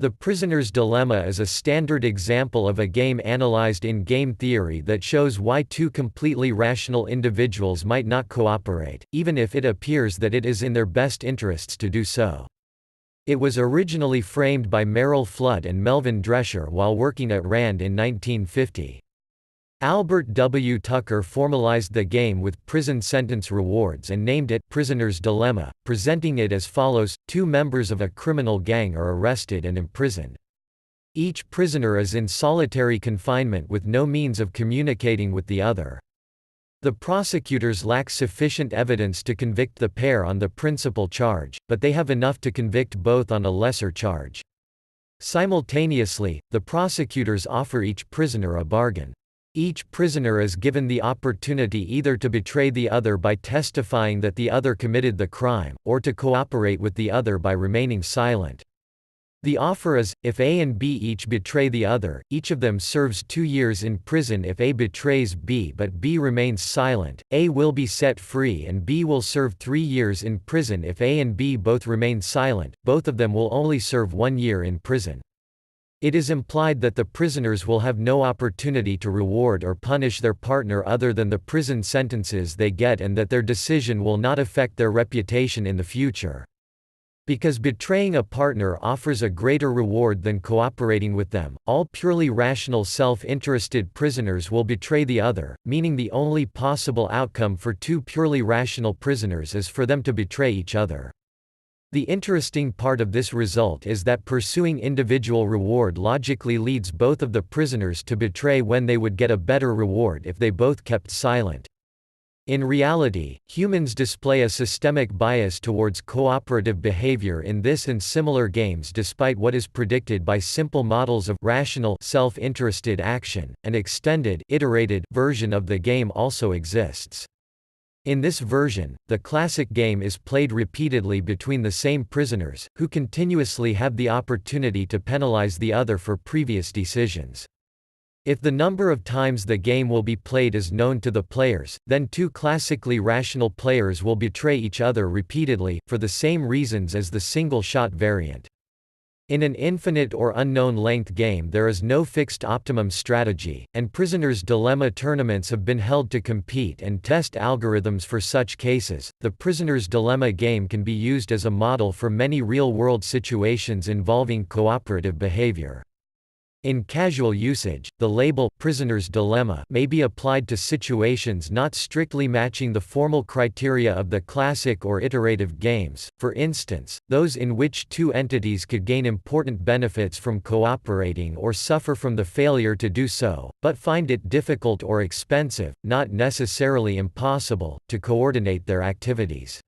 The prisoner's dilemma is a standard example of a game analyzed in game theory that shows why two completely rational individuals might not cooperate, even if it appears that it is in their best interests to do so. It was originally framed by Merrill Flood and Melvin Dresher while working at RAND in 1950. Albert W. Tucker formalized the game with prison sentence rewards and named it Prisoner's Dilemma, presenting it as follows: two members of a criminal gang are arrested and imprisoned. Each prisoner is in solitary confinement with no means of communicating with the other. The prosecutors lack sufficient evidence to convict the pair on the principal charge, but they have enough to convict both on a lesser charge. Simultaneously, the prosecutors offer each prisoner a bargain. Each prisoner is given the opportunity either to betray the other by testifying that the other committed the crime, or to cooperate with the other by remaining silent. The offer is, if A and B each betray the other, each of them serves 2 years in prison. If A betrays B but B remains silent, A will be set free and B will serve 3 years in prison. If A and B both remain silent, both of them will only serve 1 year in prison. It is implied that the prisoners will have no opportunity to reward or punish their partner other than the prison sentences they get, and that their decision will not affect their reputation in the future. Because betraying a partner offers a greater reward than cooperating with them, all purely rational self-interested prisoners will betray the other, meaning the only possible outcome for two purely rational prisoners is for them to betray each other. The interesting part of this result is that pursuing individual reward logically leads both of the prisoners to betray when they would get a better reward if they both kept silent. In reality, humans display a systemic bias towards cooperative behavior in this and similar games, despite what is predicted by simple models of rational self-interested action. An extended iterated version of the game also exists. In this version, the classic game is played repeatedly between the same prisoners, who continuously have the opportunity to penalize the other for previous decisions. If the number of times the game will be played is known to the players, then two classically rational players will betray each other repeatedly, for the same reasons as the single-shot variant. In an infinite or unknown-length game there is no fixed optimum strategy, and Prisoner's Dilemma tournaments have been held to compete and test algorithms for such cases. The Prisoner's Dilemma game can be used as a model for many real-world situations involving cooperative behavior. In casual usage, the label "prisoner's dilemma" may be applied to situations not strictly matching the formal criteria of the classic or iterative games, for instance, those in which two entities could gain important benefits from cooperating or suffer from the failure to do so, but find it difficult or expensive, not necessarily impossible, to coordinate their activities.